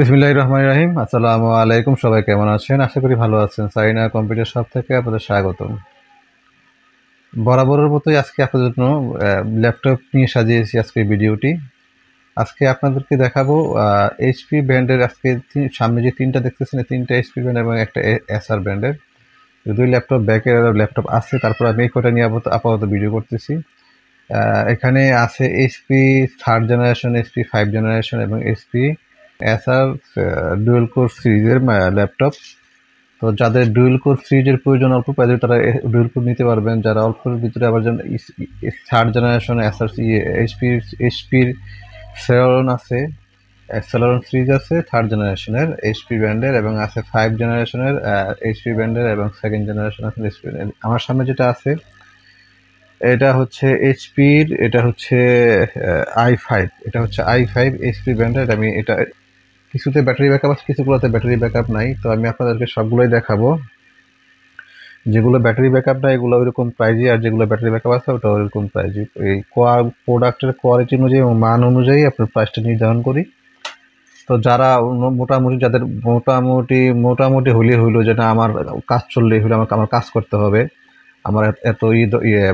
বিসমিল্লাহির রহমানির রহিম। আসসালামু আলাইকুম। সবাই কেমন আছেন? আশা করি ভালো আছেন। সাইনা কম্পিউটার শপ থেকে আপনাদের স্বাগতম। বরাবরের মতোই আজকে আপনাদের জন্য ল্যাপটপ নিয়ে সাজিয়েছি আজকের ভিডিওটি। আজকে আপনাদেরকে দেখাবো এইচপি ব্র্যান্ডের আজকে সামনে যে তিনটা দেখতেছেন এই তিনটা এইচপি ব্র্যান্ড এবং একটা এসআর ব্র্যান্ডের দুই ল্যাপটপ ব্যাকের ল্যাপটপ আছে। তারপর আমি এই কটা নিয়ে আপাতত ভিডিও করতেছি। এখানে আছে HP 3rd generation, HP 5 generation এবং এইচপি এসআর ডুয়েল কোর সিরিজের ল্যাপটপ। তো যাদের ডুয়েল কোর সিরিজের প্রয়োজন অল্প প্রাইজে তারা ডুয়েল কোর নিতে পারবেন। যারা অল্পের ভিতরে আবার যেন 3rd জেনারেশন এসআর এইচপির সেলরন আছে, সেলরন সিরিজ আছে 3rd জেনারেশনের এইচপি ব্র্যান্ডের এবং আছে 5 জেনারেশনের এইচপি ব্র্যান্ডের এবং 2nd জেনারেশন আছে এইচপি। আমার সামনে যেটা আছে এটা হচ্ছে এইচপির, এটা হচ্ছে i5, এটা হচ্ছে i5 এইচপি ব্র্যান্ডের। আমি এটা কিছুতে ব্যাটারি ব্যাকআপ আছে, কিছুগুলোতে ব্যাটারি ব্যাকআপ নাই। তো আমি আপনাদেরকে সবগুলোই দেখাবো। যেগুলো ব্যাটারি ব্যাকআপ নাই এগুলো ওইরকম প্রাইজই, আর যেগুলো ব্যাটারি ব্যাকআপ আছে ওটা ওইরকম প্রাইজই। এই প্রোডাক্টের কোয়ালিটি অনুযায়ী এবং মান অনুযায়ী আপনার প্রাইসটা নির্ধারণ করি। তো যারা মোটামুটি যাদের মোটামুটি হইলো যে না আমার কাজ চললেই হলো, আমার কাজ করতে হবে, আমার এত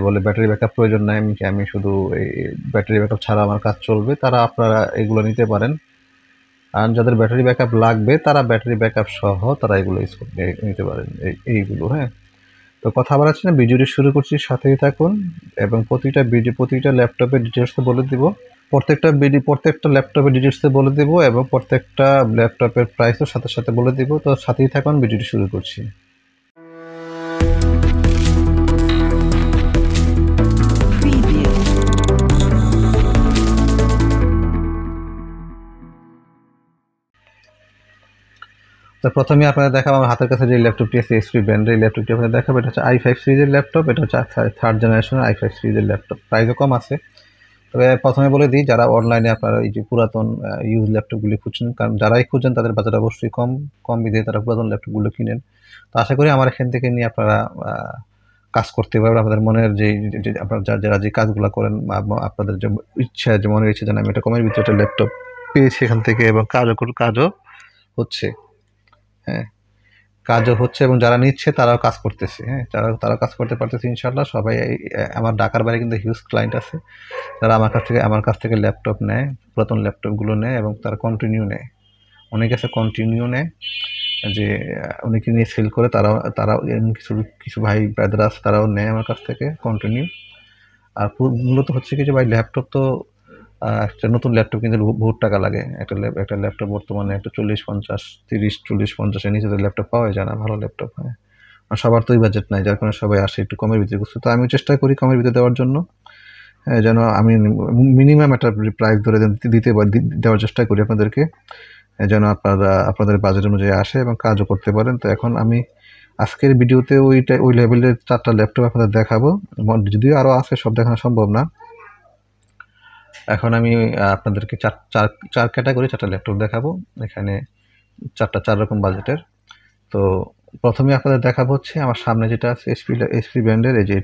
বলে ব্যাটারি ব্যাকআপ প্রয়োজন নাই, আমি শুধু এই ব্যাটারি ব্যাকআপ ছাড়া আমার কাজ চলবে, তারা আপনারা এগুলো নিতে পারেন। আর যাদের ব্যাটারি ব্যাকআপ লাগবে তারা ব্যাটারি ব্যাকআপ সহ তারা এগুলো নিতে পারেন এইগুলো। হ্যাঁ, তো কথা বাড়াচ্ছি না, ভিডিওটি শুরু করছি, সাথেই থাকুন। এবং প্রতিটা ল্যাপটপের ডিটেলসে বলে দিব, প্রত্যেকটা ল্যাপটপের ডিটেলসে বলে দিব এবং প্রত্যেকটা ল্যাপটপের প্রাইসও সাথে সাথে বলে দিব। তো সাথেই থাকুন, ভিডিওটি শুরু করছি। তো প্রথমে আপনাদের দেখাবো আমার হাতের কাছে যে ল্যাপটপটি আছে এইচপি ব্র্যান্ডের, এই ল্যাপটপটি আপনাদের দেখাবো। এটা হচ্ছে i5 সিরিজের ল্যাপটপ, এটা হচ্ছে 3rd জেনারেশনের i5 সিরিজের ল্যাপটপ। প্রাইসও কম আছে। তবে প্রথমে বলে দিই, যারা অনলাইনে আপনারা এই যে পুরাতন ইউজ ল্যাপটপগুলি খুঁজছেন, কারণ যারাই খুঁজছেন তাদের বাজার অবশ্যই কম বিধে তারা পুরাতন ল্যাপটপগুলো কিনেন। তো আশা করি আমার এখান থেকে নিয়ে আপনারা কাজ করতে পারবেন। আপনাদের মনের যে আপনারা যারা যে কাজগুলো করেন, আপনাদের যে ইচ্ছা, যে মনের ইচ্ছা যেন আমি একটা কমের ভিতরে একটা ল্যাপটপ পেয়েছি এখান থেকে এবং কাজও হচ্ছে। হ্যাঁ, কাজও হচ্ছে এবং যারা নিচ্ছে তারাও কাজ করতেছে। হ্যাঁ, তারা কাজ করতে পারতেছে ইনশাআল্লাহ। সবাই আমার ঢাকার বাইরে কিন্তু হিউজ ক্লায়েন্ট আছে যারা আমার কাছ থেকে ল্যাপটপ নেয়, পুরাতন ল্যাপটপগুলো নেয় এবং তারা কন্টিনিউ নেয়। অনেকে আছে কন্টিনিউ নেয়, যে অনেকে নিয়ে সেল করে, তারাও কিছু ভাই ব্রাদার আছে তারাও নেয় আমার কাছ থেকে কন্টিনিউ। আর মূলত হচ্ছে কি যে ভাই ল্যাপটপ তো একটা নতুন ল্যাপটপ কিনতে বহুত টাকা লাগে। একটা ল্যাপটপ বর্তমানে একটা 40-50 এর নিচে ল্যাপটপ পাওয়া যায় না, ভালো ল্যাপটপ। হ্যাঁ, আর সবার তো ওই বাজেট নাই, যার কারণে সবাই আসে একটু কমের ভিতরে খুঁজছে। তো আমি চেষ্টা করি কমের ভিতরে দেওয়ার জন্য। হ্যাঁ, যেন আমি মিনিমাম একটা প্রাইস ধরে দেওয়ার চেষ্টা করি আপনাদেরকে, যেন আপনাদের বাজেট অনুযায়ী আসে এবং কাজও করতে পারেন। তো এখন আমি আজকের ভিডিওতে ওই লেভেলের 4টা ল্যাপটপ আপনাদের দেখাবো। যদিও আরও আছে, সব দেখানো সম্ভব না। এখন আমি আপনাদেরকে চার ক্যাটাগরি 4টা ল্যাপটপ দেখাবো। এখানে 4 রকম বাজেটের। তো প্রথমে আপনাদের দেখাবো হচ্ছে আমার সামনে যেটা আছে এইচপি ব্র্যান্ডের, এই যে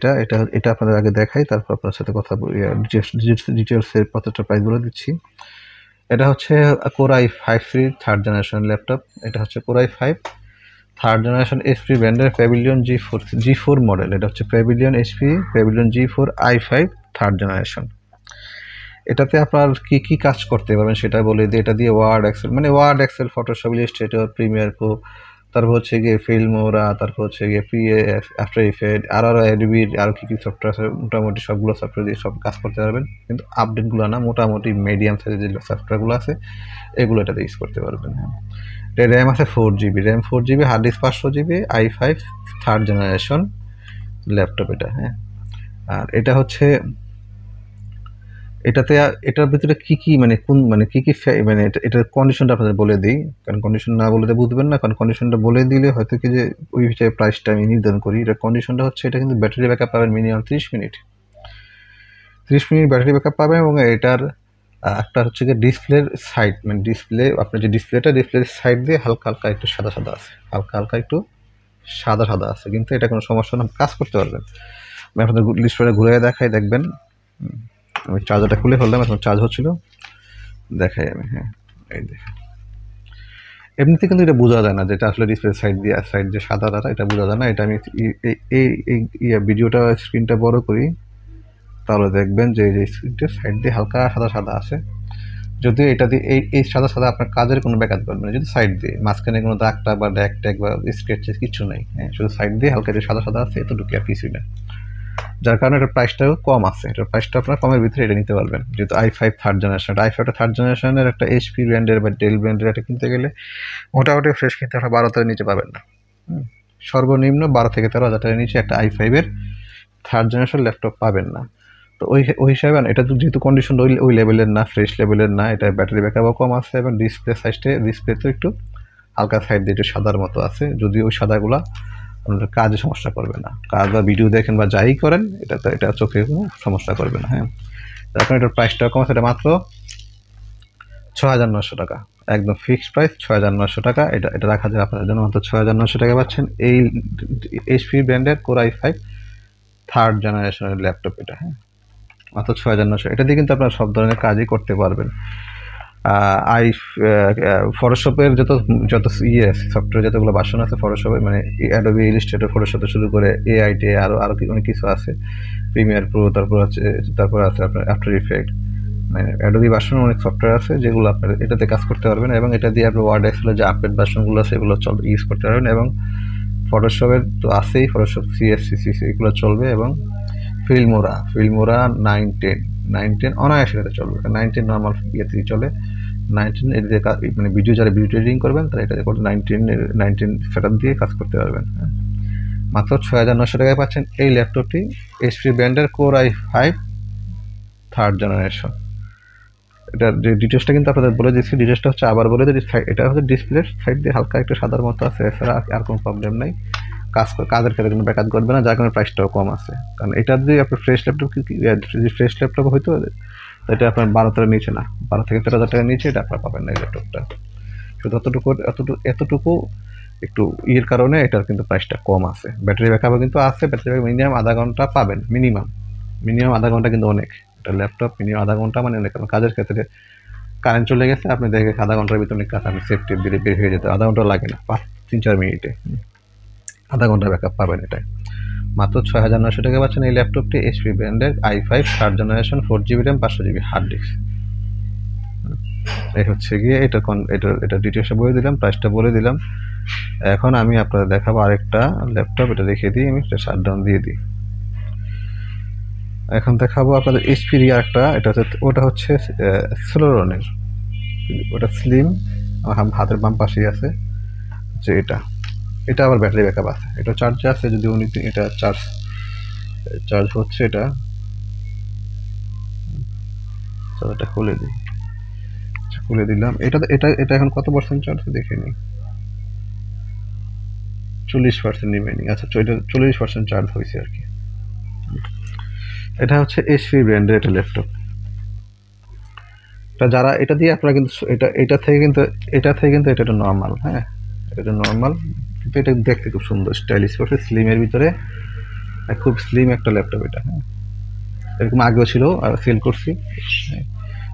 এটা আপনাদের আগে দেখাই, তারপর আপনার সাথে কথা বলি, ডিটেলসের প্রত্যেকটা প্রাইস বলে দিচ্ছি। এটা হচ্ছে core i5 series 3rd generation laptop. এটা হচ্ছে core i5 3rd generation HP ব্র্যান্ডের প্যাভিলিয়ন G4 মডেল। এটা হচ্ছে pavilion G4 i5 3rd generation. এটাতে আপনার কি কাজ করতে পারবেন সেটা বলে দিই। এটা দিয়ে Word Excel Photoshop Illustrator Premiere Pro, তারপর হচ্ছে গিয়ে ফিল্মোরা, তারপর হচ্ছে গিয়ে আফটার ইফেক্ট, আরও অ্যাডোবির আরও কী সফটওয়্যার আছে, মোটামুটি সবগুলো সফটওয়্যার দিয়ে সব কাজ করতে পারবেন। কিন্তু আপডেটগুলো না, মোটামুটি মিডিয়াম সাইজের যে সফটওয়্যারগুলো আছে এগুলো এটাতে ইউজ করতে পারবেন। হ্যাঁ, এটা র্যাম আছে 4GB, hard disk 500GB, i5 3rd generation laptop এটা। হ্যাঁ, আর এটা হচ্ছে এটার ভিতরে কি এটার কন্ডিশনটা আপনাদের বলে দিই, কারণ কন্ডিশন না বলে বুঝবেন না। কারণ কন্ডিশনটা বলে দিলে হয়তো কি যে ওই হিসাবে প্রাইসটা আমি নির্ধারণ করি। এটার কন্ডিশনটা হচ্ছে এটা কিন্তু ব্যাটারি ব্যাকআপ পাবেন মিনিমাম 30 মিনিট ব্যাটারি ব্যাকআপ পাবেন। এবং এটার একটা হচ্ছে গিয়ে ডিসপ্লের সাইড, ডিসপ্লে আপনার যে ডিসপ্লের সাইড দিয়ে হালকা হালকা একটু সাদা আছে, একটু সাদা আছে, কিন্তু এটা কোনো সমস্যা না, কাজ করতে পারবেন। আমি আপনাদের ডিসপ্লেটা ঘুরে দেখাই, দেখবেন। আমি চার্জারটা খুলে ফেললাম, এখন চার্জ হচ্ছিল, দেখাই আমি। হ্যাঁ, এই দেখেন এমনিতে কিন্তু এটা বোঝা যায় না যেটা আসলে ডিসপ্লে সাইড যে সাদা দাঁড়া, এটা বোঝা যায় না। এটা আমি এই ভিডিওটা স্ক্রিনটা বড় করি, তাহলে দেখবেন যে এই স্ক্রিনটা সাইড দিয়ে হালকা সাদা সাদা আছে। যদিও এটা দিয়ে এই সাদা সাদা আপনার কাজের কোনো ব্যাঘাত করবে না, যদি সাইড দিয়ে মাঝখানে কোনো দাগটা বা ড্যাগ ট্যাগ বা স্ক্র্যাচ কিছু নেই, হ্যাঁ, শুধু সাইড দিয়ে হালকা যে সাদা সাদা আছে এতটুকু আর কিছুই না। যার কারণে এটার প্রাইসটাও কম আছে, এটার প্রাইসটা আপনার কমের ভিতরে এটা নিতে পারবেন। যেহেতু i5 থার্ড জেনারেশন, i5টা থার্ড জেনারেশনের একটা HP ব্র্যান্ডের বা ডেল ব্র্যান্ডের এটা কিনতে গেলে মোটামুটি ফ্রেশ কিনতে আপনার 12,000 নিচে পাবেন না। সর্বনিম্ন 12 থেকে 13,000 টাকার নিচে একটা i5-এর থার্ড জেনারেশন ল্যাপটপ পাবেন না। তো ওই হিসাবে এটা তো যেহেতু কন্ডিশন ওই লেভেলের না, ফ্রেশ লেভেলের না, এটা ব্যাটারি ব্যাকআপও কম আছে এবং ডিসপ্লে তো একটু হালকা সাইড দিয়ে একটু সাদার মতো আছে, যদিও ওই সাদাগুলা আপনাদের কাজে সমস্যা করবে না। কাজ বা ভিডিও দেখেন বা যাই করেন এটা চোখে কোনো সমস্যা করবে না। হ্যাঁ, যার কারণে এটার প্রাইসটা কম আছে, এটা মাত্র 6,900 টাকা, একদম ফিক্সড প্রাইস 6,900 টাকা। এটা রাখা যায় আপনাদের জন্য, মাত্র 6,900 টাকা পাচ্ছেন এই HP ব্র্যান্ডের Core i5 থার্ড জেনারেশনের ল্যাপটপ এটা। হ্যাঁ, মাত্র 6,900। এটা দিয়ে কিন্তু আপনারা সব ধরনের কাজই করতে পারবেন। ফটোশপের যত আছে সফটওয়্যার, যতগুলো ভার্সন আছে ফটোশপের, মানে অ্যাডোবি ইলাস্ট্রেটর, ফটোশপ থেকে শুরু করে এআইটি আরও অনেক কিছু আছে, প্রিমিয়ার প্রো, তারপর আছে আপনার আফটার ইফেক্ট, মানে অ্যাডোবি ভার্সন অনেক সফটওয়্যার আছে যেগুলো আপনার এটাতে কাজ করতে পারবেন এবং এটা দিয়ে আপনি ওয়ার্ড এক্সেলের যে আপডেট ভার্সনগুলো আছে এগুলো ইউজ করতে পারবেন। এবং ফটোশপের তো আছেই, ফটোশপ CSS এগুলো চলবে এবং ফিল্মোরা 910 অনায়াসে এটা চলবে। 910 নর্মাল ইয়েতেই চলে, 19 এর দিয়ে মানে যারা ভিডিও এডিটিং করবেন তারা এটা করে 19 সেটআপ দিয়ে কাজ করতে পারবেন। মাত্র 6,900 টাকায় পাচ্ছেন এই ল্যাপটপটি, HP ব্র্যান্ডের Core i5 থার্ড জেনারেশন। এটার যে ডিটেলসটা কিন্তু আপনাদের বলে দিচ্ছি, ডিটেলসটা হচ্ছে আবার বলে দিই, এটা হচ্ছে ডিসপ্লের সাইড দিয়ে হালকা একটু সাদার মতো আছে, এছাড়া আর কোনো প্রবলেম নাই। কাজের ক্ষেত্রে কোনো ব্যাঘাত করবে না, যার কারণে প্রাইসটাও কম আছে। কারণ এটা যদি আপনার ফ্রেশ ল্যাপটপ হয়তো এটা আপনার 12,000 নিচে না, 12 থেকে 13,000 টাকার নিচে এটা আপনার পাবেন না এই ল্যাপটপটা। শুধু এতটুকু একটু ইয়ের কারণে এটার কিন্তু প্রাইসটা কম আছে। ব্যাটারি ব্যাকআপও কিন্তু আছে, ব্যাটারি ব্যাকআপ মিনিমাম আধা ঘন্টা পাবেন, মিনিমাম আধা ঘন্টা কিন্তু অনেক। এটা ল্যাপটপ মিনিমাম আধা ঘন্টা মানে অনেক। কারণ কাজের ক্ষেত্রে কারেন্ট চলে গেছে, আপনি দেখে আধা ঘন্টার ভিতরে অনেক কাজ, আপনি সেফটি দিলে বের হয়ে যেতে আধা ঘন্টা লাগে না, 3-4 মিনিটে আধা ঘন্টা ব্যাকআপ পাবেন এটাই। মাত্র 6,900 টাকা পাচ্ছেন এই ল্যাপটপটি, HP ব্র্যান্ডের i5 third generation, 4GB RAM, 500GB hard disk. এই হচ্ছে গিয়ে এটা ডিটেলসটা বলে দিলাম, প্রাইসটা বলে দিলাম। এখন আমি আপনাদের দেখাবো আরেকটা ল্যাপটপ, এটা দেখিয়ে দিই, আমি শাটডাউন দিয়ে দিই। এখন দেখাবো আপনাদের HP-র একটা, ওটা হচ্ছে সেলেরনের, ওটা স্লিম, হাতের বাম পাশেই আছে যে এটা আবার ব্যাটারি ব্যাকআপ আছে, এটা চার্জে আছে, যদি উনি এটা চার্জ হচ্ছে, এটা খুলে দিলাম। এটা এখন কত পার্সেন্ট চার্জ দেখে নিই, 40% রিমেইনিং। আচ্ছা, এটা 40% চার্জ হয়েছে আর কি। এটা হচ্ছে HP ব্র্যান্ডের একটা ল্যাপটপ। যারা এটা দিয়ে আপনারা কিন্তু এটা থেকে কিন্তু এটা নর্মাল, হ্যাঁ, এটা নর্মাল, কিন্তু এটা দেখতে খুব সুন্দর স্টাইলিশ করছে, স্লিমের ভিতরে খুব স্লিম একটা ল্যাপটপ এটা। হ্যাঁ, এরকম আগেও ছিল, আর সেল করছি,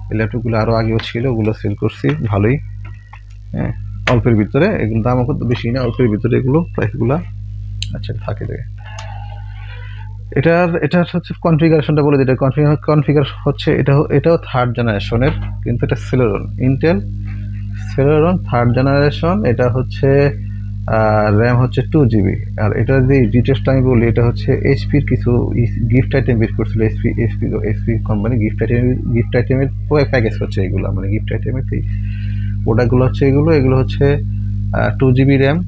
এই ল্যাপটপগুলো আরও আগেও ছিল, ওগুলো সেল করছি ভালোই। হ্যাঁ, অল্পের ভিতরে, এগুলো দামও খুব বেশি না, অল্পের ভিতরে এগুলো প্রাইসগুলো। আচ্ছা, থাকে দেবে। এটার হচ্ছে কনফিগারেশনটা বলে দিই। কনফিগার হচ্ছে এটাও থার্ড জেনারেশনের, কিন্তু এটা ইন্টেল সেলেরন থার্ড জেনারেশন। এটা হচ্ছে র্যাম হচ্ছে 2GB। আর এটা যদি ডিটেলসটা আমি বলি, এটা হচ্ছে HP-র কিছু গিফট আইটেম বের করছিল, HP কোম্পানি গিফট আইটেমের প্যাকেজ হচ্ছে এগুলো, মানে গিফট আইটেমের প্রোডাক্টগুলো হচ্ছে এগুলো হচ্ছে 2GB র্যাম,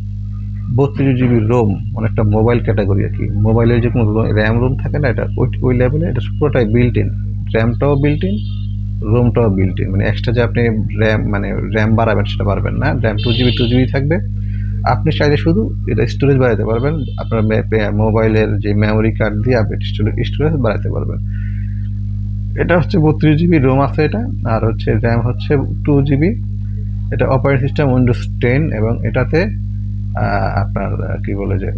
32GB রোম, অনেকটা মোবাইল ক্যাটাগরি আর কি। মোবাইলের যে কোনো র্যাম রোম থাকে না, এটা ওই লেভেলে, এটা পুরোটাই বিল্ট ইন, র্যামটাও বিল্ট ইন, রোমটাও বিল্ট ইন, মানে এক্সট্রা যে আপনি র্যাম বাড়াবেন সেটা পারবেন না। র্যাম 2GB থাকবে, আপনি চাইলে শুধু এটা স্টোরেজ বাড়াতে পারবেন, আপনার মোবাইলের যে মেমোরি কার্ড দিয়ে আপনি স্টোরেজ বাড়াতে পারবেন। এটা হচ্ছে 32GB রোম আছে এটা, আর হচ্ছে র্যাম হচ্ছে 2GB। এটা অপারেটিং সিস্টেম উইন্ডোজ 10 এবং এটাতে আপনার কি বলে যে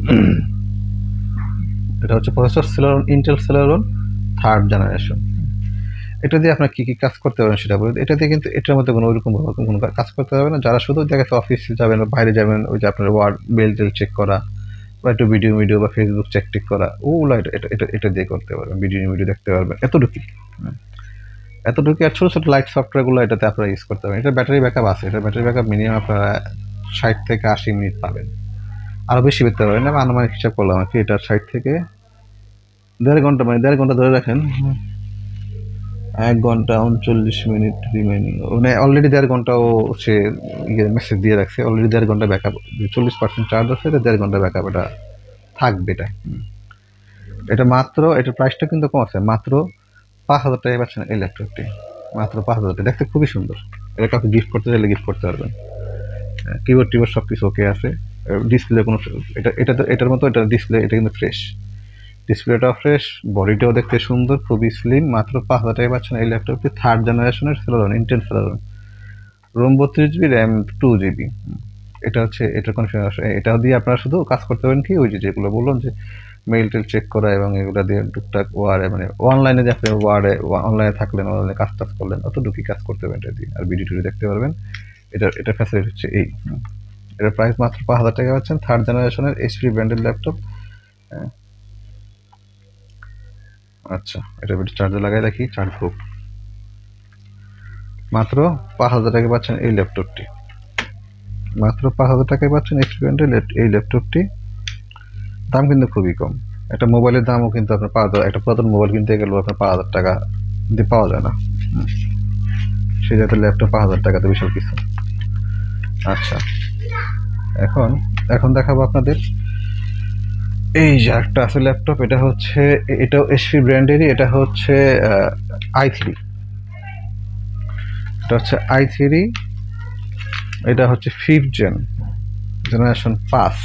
এটা হচ্ছে processor Intel Celeron third generation. এটা দিয়ে আপনার কী কাজ করতে পারবেন সেটা বলুন। এটা দিয়ে কিন্তু এটার মধ্যে কোনো ওইরকম কোনো কাজ করতে পারবেন না। যারা শুধু দেখা যাচ্ছে অফিসে যাবেন বা বাইরে যাবেন, ওই যে আপনার ওয়ার্ড মেল-টেল চেক করা বা একটু ভিডিও বা ফেসবুক চেক করা, ওগুলো এটা দিয়ে করতে পারবেন। ভিডিও দেখতে পারবেন, এতটুকুই। এতটুকু। আর ছোটো ছোটো লাইট সফটওয়্যারগুলো এটাতে আপনারা ইউজ করতে পারেন। এটা ব্যাটারি ব্যাকআপ আছে, এটা ব্যাটারি ব্যাকআপ মিনিমাম আপনারা 60 থেকে 80 মিনিট পাবেন। আরও বেশি পেতে পারবেন। আমি আনুমানিক হিসাব করলাম আর কি, এটা 60 থেকে 1.5 ঘন্টা, মানে 1.5 ঘন্টা ধরে রাখেন। 1 ঘন্টা 39 মিনিট রিমেইনিং, মানে অলরেডি 1.5 ঘন্টাও সে মেসেজ দিয়ে রাখছে। অলরেডি 1.5 ঘন্টা ব্যাকআপ, 40% চার্জ আছে, এটা 1.5 ঘন্টা ব্যাকআপ এটা থাকবে। এটা মাত্র, এটার প্রাইসটা কিন্তু কম আছে, মাত্র 5,000 টাকায় পাচ্ছেন এই ল্যাপটপটি। মাত্র 5,000 টাকা। দেখতে খুবই সুন্দর। এটা কাউকে গিফট করতে চাইলে গিফট করতে পারবেন। কিবোর্ড সব কিছু ওকে আছে। ডিসপ্লে কোনো, এটার মতো এটা ডিসপ্লে, এটা কিন্তু ফ্রেশ। ডিসপ্লেটাও ফ্রেশ, বডিটাও দেখতে সুন্দর, খুবই স্লিম। মাত্র 5,000 টাকায় পাচ্ছেন এই ল্যাপটপটি। 3rd জেনারেশনের Celeron, Intel Celeron, ROM 32 GB, RAM 2 GB. এটা হচ্ছে এটার কনফিগারেশন। এটা দিয়ে আপনারা শুধু কাজ করতে পারেন কি, ওই যেগুলো বললাম যে মেইল-টেল চেক করা এবং এগুলো দিয়ে টুকটাক ওয়ার্ডে, মানে অনলাইনে যে আপনি অনলাইনে থাকলেন, অনলাইনে কাজ করলেন, অতটুকুই কাজ করতে পারেন এটা দিয়ে। আর ভিডিও দেখতে পারবেন। এটা ফ্যাসিলিটি হচ্ছে এই। এটার প্রাইস মাত্র 5,000 টাকা পাচ্ছেন। 3rd জেনারেশনের এইচপি ব্র্যান্ডের ল্যাপটপ। আচ্ছা, এটা চার্জে লাগাই রাখি, চার্জ হোক। মাত্র 5,000 টাকায় পাচ্ছেন এই ল্যাপটপটি। মাত্র 5,000 টাকায় পাচ্ছেন এইচপি ব্র্যান্ডের এই ল্যাপটপটি। দাম কিন্তু খুবই কম। একটা মোবাইলের দামও কিন্তু আপনার একটা পুরাতন মোবাইল কিনতে গেলেও আপনার 5,000 টাকা দিয়ে পাওয়া যায় না। সেই জাতের ল্যাপটপ 5,000 টাকাতে বিশাল কিছু। আচ্ছা, এখন দেখাবো আপনাদের এই যে একটা আছে ল্যাপটপ। এটা হচ্ছে, এটাও এইচপি ব্র্যান্ডেরই। এটা হচ্ছে i3। এটা হচ্ছে i3। এটা হচ্ছে 5th জেনারেশন পাস।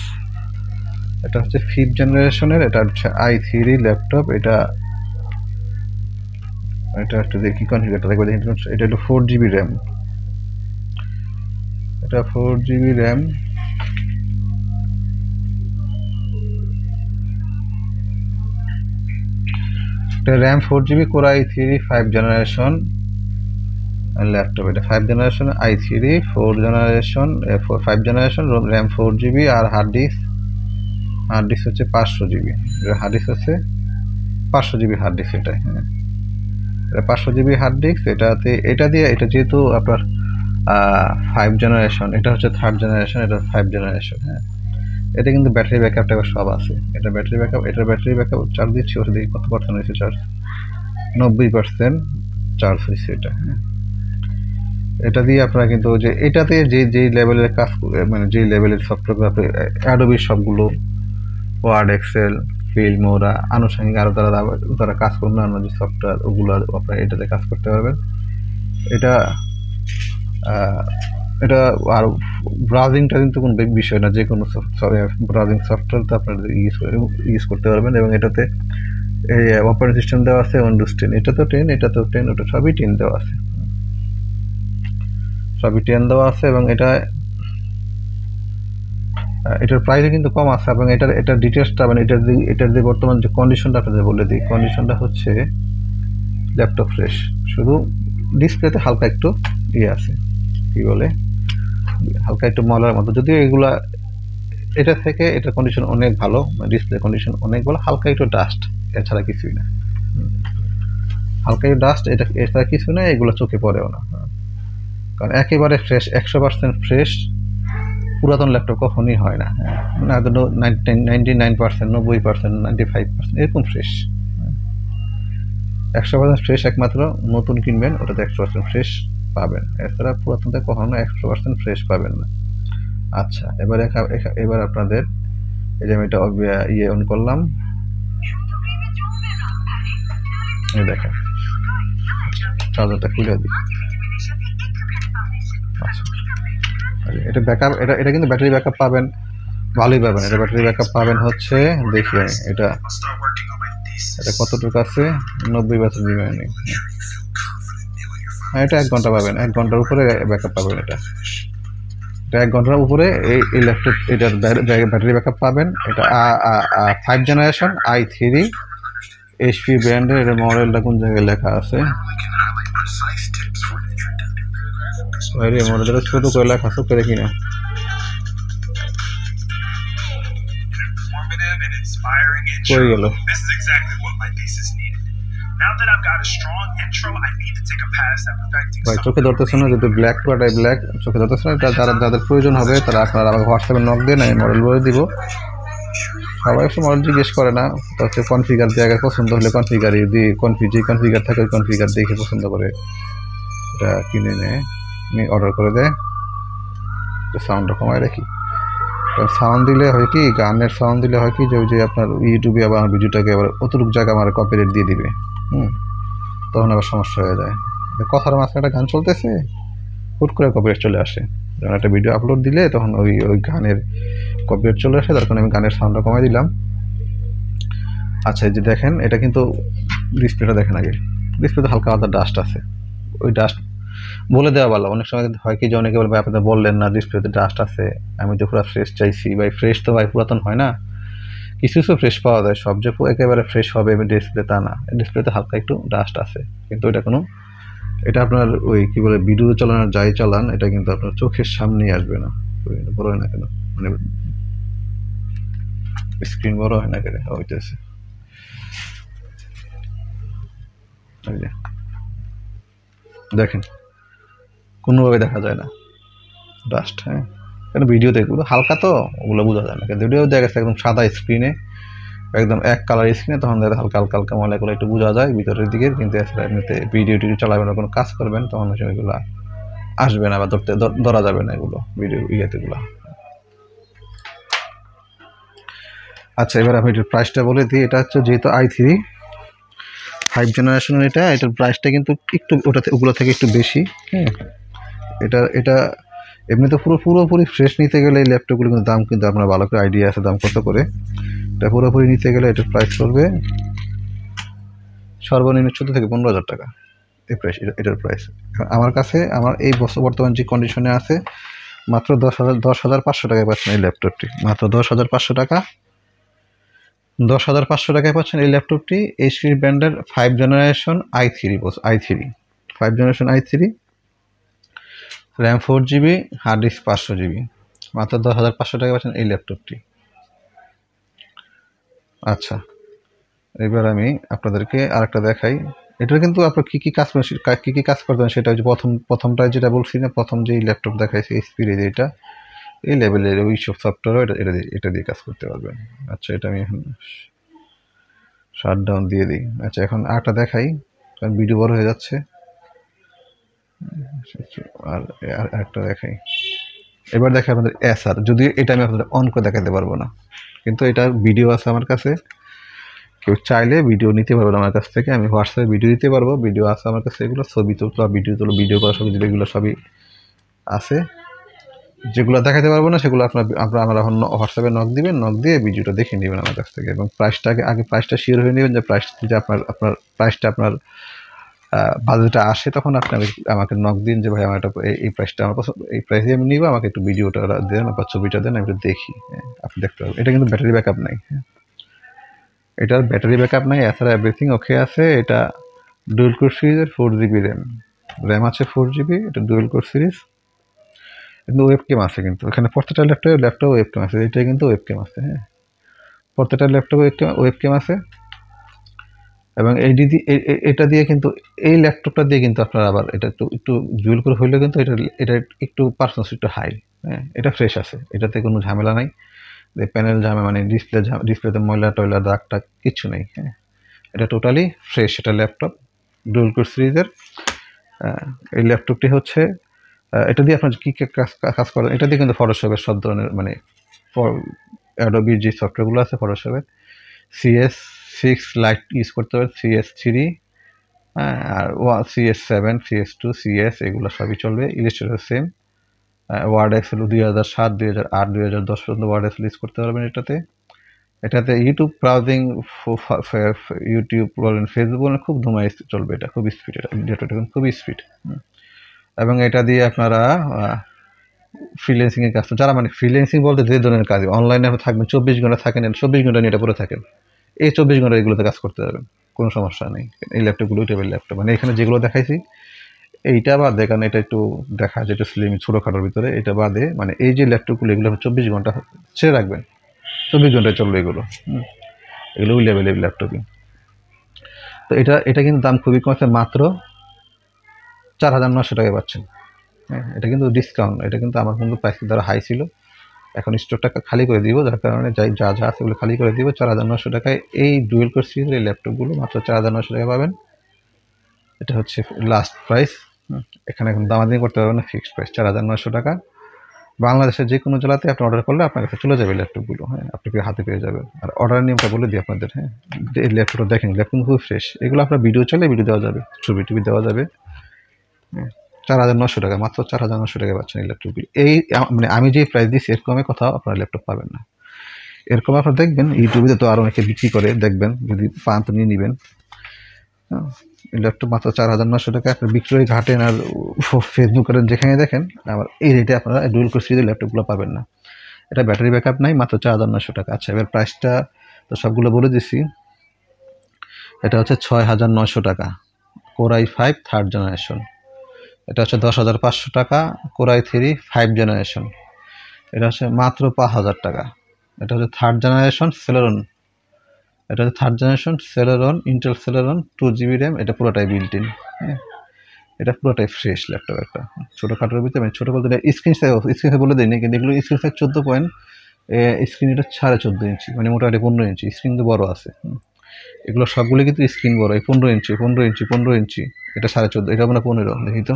এটা হচ্ছে 5th জেনারেশনের। এটা হচ্ছে i3 ল্যাপটপ। এটা একটু দেখি কনফিগারটা দেখবো। এটা হলো 4 জিবি র্যাম। এটা 4 জিবি র্যাম। এটা RAM 4 GB, core i3 5 generation laptop. এটা 5 generation i3 4 generation 5 generation, RAM 4 GB. আর হার্ড ডিস্ক হচ্ছে 500 জিবি। হার্ড ডিস্ক হচ্ছে 500 জিবি হার্ড ডিস্ক। এটা 500 জিবি হার্ড ডিস্ক। এটা দিয়ে, এটা যেহেতু আপনার 5 জেনারেশন, এটা হচ্ছে 3rd জেনারেশন, এটা 5 জেনারেশন। এটা কিন্তু ব্যাটারি ব্যাকআপটা সব আছে। এটার ব্যাটারি ব্যাকআপ চার্জ দিচ্ছি, ওটা দিয়ে কত পার্সেন্ট হয়েছে চার্জ? 90% চার্জ হয়েছে এটা। এটা দিয়ে আপনারা কিন্তু যে এটাতে যেই লেভেলের কাজ, মানে যেই লেভেলের সফটওয়্যার, আপনি অ্যাডোবির সবগুলো, ওয়ার্ড, এক্সেল, ফিল্ম, ওরা আনুষঙ্গিক আরও তারা কাজ করুন, অন্য যে সফটওয়্যার, ওগুলো আপনারা এটাতে কাজ করতে পারবেন। এটা আর ব্রাউজিংটা কিন্তু কোনো বিষয় না। যে কোনো ব্রাউজিং সফটওয়্যার তো আপনারা ইউজ করতে পারবেন। এবং এটাতে এই অপারেটিং সিস্টেম দেওয়া আছে উইন্ডোজ 10। এটাতেও 10, ওটা সবই 10 দেওয়া আছে। এবং এটার প্রাইসও কিন্তু কম আছে। এবং এটার ডিটেলসটা, মানে এটার যে বর্তমান যে কন্ডিশনটা আপনাদের বলে দিই। কন্ডিশনটা হচ্ছে ল্যাপটপ ফ্রেশ, শুধু ডিসপ্লেতে হালকা একটু আছে, কি বলে, হালকা একটু ময়লার মতো। যদিও এটা থেকে এটার কন্ডিশন অনেক ভালো, ডিসপ্লে কন্ডিশন অনেক ভালো। হালকা একটু ডাস্ট, এছাড়া কিছুই না। হালকা একটু ডাস্ট, এছাড়া কিছু না। এগুলো চোখে পড়েও না, কারণ একেবারে ফ্রেশ, 100% ফ্রেশ পুরাতন ল্যাপটপ কখনই হয় না। 99%, 90%, 95% এরকম ফ্রেশ। 100% ফ্রেশ একমাত্র নতুন কিনবেন, ওটাতে 100% ফ্রেশ পাবেন। এছাড়া পুরাতনতে কখনো 100% ফ্রেশ পাবেন না। আচ্ছা, এবার আপনাদের এই যে আমি এটা অন করলাম, এই দেখেন চার্জারটা খুলে দিই। আচ্ছা, এটা ব্যাকআপ, এটা কিন্তু ব্যাটারি ব্যাকআপ পাবেন, ভালোই পাবেন। এটা ব্যাটারি ব্যাকআপ পাবেন হচ্ছে, দেখি এটা কতটুকু আছে, 90% রিমেইনিং। এটা 1 ঘন্টা পাবেন, 1 ঘন্টার উপরে ব্যাকআপ পাবেন। এটা 1 ঘন্টার উপরে এই ল্যাপটপ, এটার ব্যাটারি ব্যাকআপ পাবেন। এটা 5 জেনারেশন i3 এইচপি ব্র্যান্ডের এটা মডেলটা কোন জায়গায় লেখা আছে বাইরে মডেলটা ছোট করে লেখা আছে করে কিনা কই গেল ভাই চোখে ধরতেছে না যদি ব্ল্যাক কাটাই ব্ল্যাক চোখে ধরতেছে না এটা যাদের প্রয়োজন হবে তারা আপনারা আমাকে হোয়াটসঅ্যাপে নক দেন আমি মডেল বলে দিব সবাই একটু মডেল জিজ্ঞেস করে না হচ্ছে কনফিগার জায়গায় পছন্দ হলে কনফিগারই দিয়ে যে কনফিগার থাকে ওই কনফিগার দেখে পছন্দ করে এটা কিনে নেয় অর্ডার করে দেয় সাউন্ডটা কমায় রাখি সাউন্ড দিলে হয় কি গানের সাউন্ড দিলে হয় কি যে ওই যে আপনার ইউটিউবে আবার আমার ভিডিওটাকে আবার অতটুকু জায়গা আমার কপিরাইট দিয়ে দিবে তখন আবার সমস্যা হয়ে যায় কথার মাঝখানে একটা গান চলতেছে হুট করে কপিরাইট চলে আসে যখন একটা ভিডিও আপলোড দিলে তখন ওই গানের কপিরাইট চলে আসে তার কারণে আমি গানের সাউন্ডটা কমাই দিলাম আচ্ছা এই যে দেখেন এটা কিন্তু ডিসপ্লেটা দেখেন আগে ডিসপ্লেতে হালকা হালকা ডাস্ট আছে ওই ডাস্ট বলে দেওয়া ভালো অনেক সময় হয় কি যে অনেকে বলবে আপনাদের বললেন না ডিসপ্লেতে ডাস্ট আছে আমি তো পুরো ফ্রেশ চাইছি ভাই ফ্রেশ তো ভাই পুরাতন হয় না কিছু কিছু ফ্রেশ পাওয়া যায় সব যে একেবারে ফ্রেশ হবে ডিসপ্লে তা না ডিসপ্লেতে হালকা একটু ডাস্ট আছে কিন্তু এটা আপনার ওই কি বলে ভিডিও চালানোর যাই চালান এটা কিন্তু আপনার চোখের সামনেই আসবে না বড় হয় না কেন মানে স্ক্রিন বড় হয় না কেন হইতেছে দেখেন কোনোভাবে দেখা যায় না ডাস্ট হ্যাঁ কেন ভিডিওতে এগুলো হালকা তো ওগুলো বোঝা যায় না কিন্তু ভিডিও দেখা গেছে একদম সাদা স্ক্রিনে একদম এক কালার স্ক্রিনে তখন হালকা হালকা হালকা ময়লাগুলো একটু বোঝা যায় ভিতরের দিকে কিন্তু এমনিতে ভিডিও চালাবেন কোনো কাজ করবেন তখন এগুলো আসবে না বা ধরা যাবে না এগুলো ভিডিও ইয়েতেগুলো আচ্ছা এবার আমি এটার প্রাইসটা বলে দিই এটা হচ্ছে যেহেতু i3 5 জেনারেশনের এটার প্রাইসটা কিন্তু একটু ওগুলো থেকে একটু বেশি হ্যাঁ এটা এমনিতে পুরোপুরি ফ্রেশ নিতে গেলে এই ল্যাপটপগুলো কিন্তু দাম কিন্তু আপনার ভালো করে আইডিয়া আছে দাম কত করে এটা পুরোপুরি নিতে গেলে এটার প্রাইস পড়বে সর্বনিম্ন 14 থেকে 15,000 টাকা এই প্রাইস এটার প্রাইস আমার কাছে আমার এই বর্তমান যে কন্ডিশনে আছে মাত্র 10,500 টাকায় পাচ্ছেন এই ল্যাপটপটি মাত্র 10,500 টাকা 10,500 টাকায় পাচ্ছেন এই ল্যাপটপটি এইচপি ব্র্যান্ডের 5 generation i3 5 generation i3 RAM 4GB hard disk 500GB মাত্র 10,500 টাকায় পাচ্ছেন এই ল্যাপটপটি আচ্ছা এবার আমি আপনাদেরকে আরেকটা দেখাই এটা কিন্তু আপনার কি কি কাজ করবেন সেটা হচ্ছে প্রথমটায় যেটা বলছি না প্রথম যে ল্যাপটপ দেখাইছি এইচপির যেটা এই লেভেলের ওই সব সফটওয়্যারও এটা দিয়ে কাজ করতে পারবেন আচ্ছা এটা আমি এখন শাটডাউন দিয়ে দিই আচ্ছা এখন আরেকটা দেখাই কারণ ভিডিও বড় হয়ে যাচ্ছে আর একটা দেখাই এবার দেখে আপনাদের এসআর যদি এটা আমি আপনাদের অন করে দেখাতে পারবো না কিন্তু এটা ভিডিও আছে আমার কাছে কেউ চাইলে ভিডিও নিতে পারবেন আমার কাছ থেকে আমি হোয়াটসঅ্যাপে ভিডিও দিতে পারবো ভিডিও আছে আমার কাছে এগুলো ছবি তোলা ভিডিও করা সবই এগুলো সবই আছে যেগুলো দেখাতে পারবো না সেগুলো আপনারা হোয়াটসঅ্যাপে নক দিবেন নক দিয়ে ভিডিওটা দেখে নেবেন আমার কাছ থেকে এবং আগে প্রাইসটা শিওর হয়ে নেবেন যে আপনার প্রাইসটা আপনার বাজেটটা আসে তখন আপনি আমাকে নক দিন যে ভাই আমার এই প্রাইসটা আমার পছন্দ এই প্রাইসে আমি নিব আমাকে একটু ভিডিওটা দেন বা ছবিটা দেন আমি একটু দেখি আপনি দেখতে পারবেন এটা কিন্তু ব্যাটারি ব্যাকআপ নাই এটার ব্যাটারি ব্যাকআপ নাই এছাড়া এভরিথিং ওকে আছে এটা ডুয়েল কোর সিরিজের 4GB র্যাম আছে 4GB এটা ডুয়েল কোর সিরিজ কিন্তু ওয়েবক্যাম আছে কিন্তু এখানে প্রত্যেকটা ল্যাপটপ ওয়েবক্যাম আছে এটা কিন্তু ওয়েবক্যাম আছে হ্যাঁ প্রত্যেকটা ল্যাপটপে ওয়েবক্যাম আছে এবং এটা দিয়ে কিন্তু এই ল্যাপটপটা দিয়ে কিন্তু আপনারা আবার এটা একটু জুয়েল করে হইলেও কিন্তু এটা একটু পারফরমেন্স একটু হাই হ্যাঁ এটা ফ্রেশ আছে এটাতে কোনো ঝামেলা নাই প্যানেল ঝামেলা মানে ডিসপ্লেতে ময়লা টয়লা দাগ টাগ কিচ্ছু নেই হ্যাঁ এটা টোটালি ফ্রেশ এটা ল্যাপটপ ডুয়েল কোর সিরিজের এই ল্যাপটপটি হচ্ছে এটা দিয়ে আপনার কী কাজ করেন এটা দিয়ে কিন্তু ফটোশপের সব ধরনের মানে অ্যাডোবির যে সফটওয়্যারগুলো আছে ফটোশপের CS6 লাইট ইউজ করতে পারেন CS3 হ্যাঁ আর CS7 CS2 CS এগুলো সবই চলবে ইলাস্ট্রেটর সেম ওয়ার্ড এক্সেল 2007 2008 2010 পর্যন্ত ওয়ার্ড এক্সেল ইউজ করতে পারবেন এটাতে ইউটিউব ব্রাউজিং ইউটিউব বলেন ফেসবুক বলেন খুব ধুমাই চলবে এটা খুব স্পিড এটা খুবই স্পিড এবং এটা দিয়ে আপনারা ফ্রিল্যান্সিংয়ের কাজ যারা মানে ফ্রিল্যান্সিং বলতে যে ধরনের কাজ অনলাইনে থাকবেন 24 ঘন্টা থাকেন 24 ঘন্টা নিয়ে এটা পরে থাকেন এই 24 ঘন্টা এগুলোতে কাজ করতে পারবেন কোনো সমস্যা নেই। এই ল্যাপটপগুলো ওই টাইপের ল্যাপটপ, মানে এখানে যেগুলো দেখাইছি এইটা বাদে, কারণ এটা একটু দেখা যায় একটু স্লিম ছোটোখাটোর ভিতরে, এটা বাদে মানে এই যে ল্যাপটপগুলো এগুলো 24 ঘন্টা ছেড়ে রাখবেন, 24 ঘন্টায় চলবে এগুলো। এগুলো ওই লেভেলের ল্যাপটপই। তো এটা কিন্তু দাম খুবই কম আছে, মাত্র 4,900 টাকায় পাচ্ছেন। হ্যাঁ, এটা কিন্তু ডিসকাউন্ট, এটা কিন্তু আমার কিন্তু প্রাইস কিন্তু আরও হাই ছিল, এখন স্টকটা খালি করে দিব, যার কারণে যা যা আছে ওগুলো খালি করে দিব। 4,900 টাকায় এই ডুয়েল কোর সিরিজের এই ল্যাপটপগুলো মাত্র 4,900 টাকা পাবেন। এটা হচ্ছে লাস্ট প্রাইস। এখানে এখন দামাদামি করতে পারবেন না, ফিক্সড প্রাইস 4,900 টাকা। বাংলাদেশের যে কোনো জেলাতে আপনি অর্ডার করলে আপনার কাছে চলে যাবে ল্যাপটপগুলো। হ্যাঁ, আপনি হাতে পেয়ে যাবেন। আর অর্ডার নিয়মটা বলে দিই আপনাদের। হ্যাঁ, এই ল্যাপটপটা দেখেন, ল্যাপটপ খুব ফ্রেশ। এগুলো আপনার ভিডিও চাইলে ভিডিও দেওয়া যাবে, ছবি টবি দেওয়া যাবে। হ্যাঁ, 4,900 টাকা, মাত্র 4,900 টাকায় পাচ্ছেন এই ল্যাপটপগুলি। এই মানে আমি যে প্রাইস দিচ্ছি এর কমে কোথাও আপনার ল্যাপটপ পাবেন না। এরকম আপনার দেখবেন ইউটিউবে তো আরও অনেকে বিক্রি করে, দেখবেন যদি পান তো নিয়ে নেবেন। এই ল্যাপটপ মাত্র 4,900 টাকা আপনার বিক্রয় ঘাটেন আর ফেসবুকের যেখানে দেখেন, আবার এই রেটে আপনারা ডুয়েল কোর সিরিজের ল্যাপটপগুলো পাবেন না। এটা ব্যাটারি ব্যাকআপ নাই, মাত্র 4,900 টাকা। আচ্ছা, এবার প্রাইসটা তো সবগুলো বলে দিছি। এটা হচ্ছে 6,900 টাকা, কোর i5 থার্ড জেনারেশন। এটা হচ্ছে 10,500 টাকা, কোর i3 5 জেনারেশন। এটা হচ্ছে মাত্র 5,000 টাকা। এটা হচ্ছে থার্ড জেনারেশন সেলেরন। এটা হচ্ছে third generation Celeron, Intel Celeron 2GB RAM. এটা পুরোটাই বিল্ট ইন। হ্যাঁ, এটা পুরোটাই ফ্রেশ ল্যাপটপ একটা। ছোটোখাটোর ভিতরে মানে ছোটো বলতে স্ক্রিন সাইজ বলে দিই না, কিন্তু এগুলো স্ক্রিন সাইজ 14 পয়েন্ট, স্ক্রিন এটা 14.5 ইঞ্চি, মানে মোটামুটি 15 ইঞ্চি স্ক্রিন তো বড় আছে। এগুলো সবগুলো কিন্তু স্ক্রিন বড়, এই 15 ইঞ্চি 15 ইঞ্চি 15 ইঞ্চি, এটা 14.5, এটা মানে 15, দেখি তো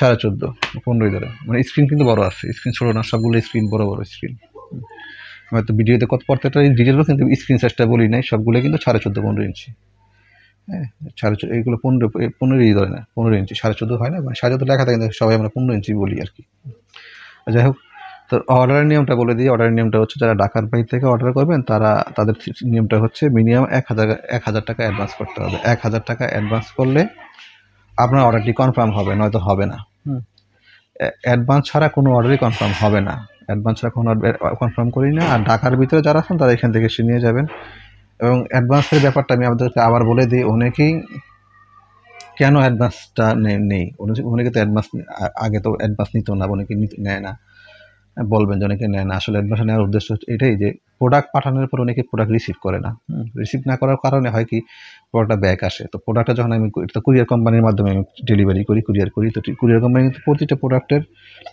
14.5 15 ধরে, মানে স্ক্রিন কিন্তু বড় আছে, স্ক্রিন ছোটো না, সবগুলো স্ক্রিন বড় বড় স্ক্রিন। হয়তো ভিডিওতে কত প্রত্যেকটা ডিটেলও কিন্তু স্ক্রিন সাইজটা বলি নাই, সবগুলো কিন্তু 14.5 15 ইঞ্চি। হ্যাঁ, 14.5 এইগুলো 15 ধরে না, 15 ইঞ্চি, 14.5 হয় না, মানে 14.5 লেখা থাকে, সবাই আমরা 15 ইঞ্চি বলি আর কি। যাই হোক, তো অর্ডারের নিয়মটা বলে দিই। অর্ডারের নিয়মটা হচ্ছে, যারা ঢাকার বাইরে থেকে অর্ডার করবেন তাদের নিয়মটা হচ্ছে মিনিমাম 1,000 টাকা অ্যাডভান্স করতে হবে। 1,000 টাকা অ্যাডভান্স করলে আপনার অর্ডারটি কনফার্ম হবে, নয়তো হবে না। অ্যাডভান্স ছাড়া কোনো অর্ডারই কনফার্ম হবে না, অ্যাডভান্স ছাড়া কোনো কনফার্ম করি না। আর ঢাকার ভিতরে যারা আছেন তারা এখান থেকে এসে নিয়ে যাবেন। এবং অ্যাডভান্সের ব্যাপারটা আমি আপনাদেরকে আবার বলে দিই, অনেকেই কেন অ্যাডভান্সটা নেই, অনেকে তো অ্যাডভান্স আগে তো অ্যাডভান্স নিত না, অনেকে নেয় না। বলবেন যে অনেকে নেয় না, আসলে অ্যাডভান্স নেওয়ার উদ্দেশ্য হচ্ছে এটাই যে প্রোডাক্ট পাঠানোর পর অনেকে প্রোডাক্ট রিসিভ করে না। রিসিভ না করার কারণে হয় কি, প্রোডাক্টটা ব্যাক আসে। তো প্রোডাক্টটা যখন আমি এটা কুরিয়ার কোম্পানির মাধ্যমে আমি ডেলিভারি করি, কুরিয়ার করি, তো কুরিয়ার কোম্পানি কিন্তু প্রতিটা প্রোডাক্টের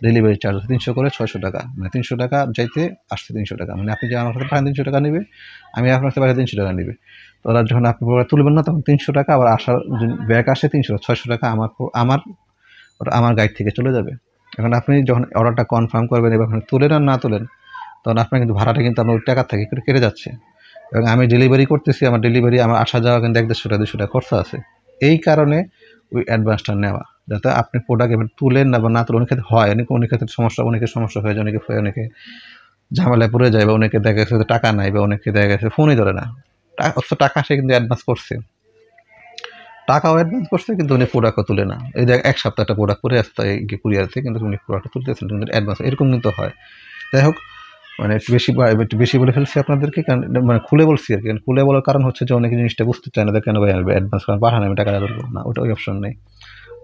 ডেলিভারি চার্জ 300 করে 600 টাকা, মানে 300 টাকা যাইতে আসছে 300 টাকা, মানে আপনি যে আমার কাছে পাঠান 300 টাকা নেবে, আমি আপনার কাছে পাঠাই 300 টাকা নেবে। তো ওরা যখন আপনি প্রোডাক্ট তুলবেন না তখন 300 টাকা, আবার আসার ব্যাক আসে 600 টাকা আমার গাইড থেকে চলে যাবে। এখন আপনি যখন অর্ডারটা কনফার্ম করবেন এবং তুলেন আর না তোলেন, তখন আপনার কিন্তু ভাড়াটা কিন্তু আপনার ওই টাকা থেকে কেটে যাচ্ছে। এবং আমি ডেলিভারি করতেছি, আমার ডেলিভারি আমার আসা যাওয়া কিন্তু 100-150 টাকা 200 টাকা খরচা আছে। এই কারণে ওই অ্যাডভান্সটা নেওয়া, যাতে আপনি প্রোডাক্ট এবার তুলেন না বা না তুলেন। অনেক ক্ষেত্রে হয়, অনেক ক্ষেত্রে অনেকের সমস্যা হয়ে যায়, অনেকে ঝামেলায় পড়ে যায়, বা অনেকে দেখা গেছে টাকা নাই, বা অনেকে দেখা গেছে ফোনই ধরে না। অথচ টাকা সে কিন্তু অ্যাডভান্স করছে, টাকাও অ্যাডভান্স করছে, কিন্তু উনি প্রোডাক্টও তুলে না। এই দেখ, এক সপ্তাহ একটা প্রোডাক্ট পরে আসতে কুরিয়ারতে, কিন্তু উনি প্রোডাক্টটা তুলতেছেন কিন্তু অ্যাডভান্স, এরকম কিন্তু হয়। যাই হোক, মানে একটু বেশি বলে ফেলছি আপনাদেরকে, কারণ মানে খুলে বলছি আর কি। খুলে বলার কারণ হচ্ছে যে অনেকে জিনিসটা বুঝতে চায় না, কেন ভাই অ্যাডভান্স পাঠান, আমি টাকা ধরবো না, ওটা ওই অপশন নেই।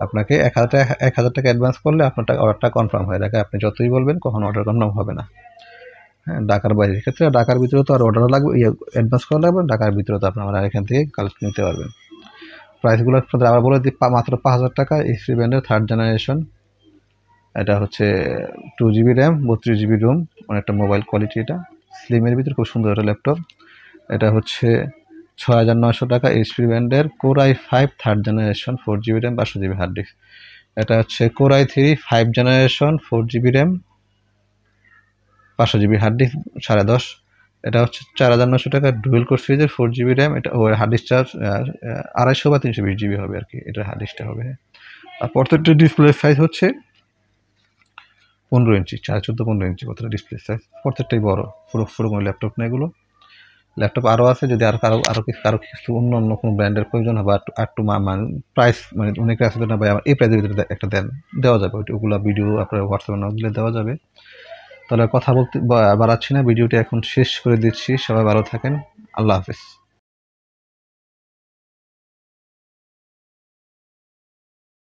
আপনাকে 1,000 টাকা অ্যাডভান্স করলে আপনার অর্ডারটা কনফার্ম হয়ে থাকে। আপনি যতই বলবেন কখনো অর্ডার কনফার্ম হবে না। হ্যাঁ, ঢাকার বাইরের ক্ষেত্রে, ঢাকার ভিতরে তো আর অর্ডার লাগবে, অ্যাডভান্স করা লাগবে। ঢাকার ভিতরে তো আপনারা এখান থেকে কালেক্ট নিতে পারবেন। প্রাইসগুলো আপনাদের আবার বলে দিই, মাত্র 5,000 টাকা এইচপি ব্র্যান্ডের থার্ড জেনারেশন। এটা হচ্ছে 2GB র্যাম 32GB রোম, অনেকটা মোবাইল কোয়ালিটি। এটা স্লিমের ভিতরে খুব সুন্দর একটা ল্যাপটপ। এটা হচ্ছে 6,900 টাকা এইচপি ব্র্যান্ডের core i5 third generation 4GB RAM 500GB hard disk. এটা হচ্ছে core i3 5 generation 4GB RAM 500GB hard disk 10.5। এটা হচ্ছে 4,900 টাকা ডুয়েল কোর সিরিজের 4GB র্যাম। এটা ওর হার্ড ডিস্ক চার্জ 250 বা 320GB হবে আর কি, এটা হার্ড ডিস্কটা হবে। আর প্রত্যেকটা ডিসপ্লে সাইজ হচ্ছে 15 ইঞ্চি, 14.5 15 ইঞ্চি প্রত্যেকটা ডিসপ্লে সাইজ, প্রত্যেকটাই বড়। পুরো কোনো ল্যাপটপ না এগুলো। ল্যাপটপ আরও আছে, যদি কারো কিছু অন্য কোনো ব্র্যান্ডের প্রয়োজন হবে, একটু মানে প্রাইস, মানে অনেকে আছে না ভাই আমার এই প্রাইসের ভিতরে একটা দেওয়া যাবে, ওগুলো ভিডিও আপনার হোয়াটসঅ্যাপে না দিলে দেওয়া যাবে। তাহলে কথা বলতে বাড়াচ্ছি না, ভিডিওটি এখন শেষ করে দিচ্ছি। সবাই ভালো থাকেন, আল্লাহ হাফেজ।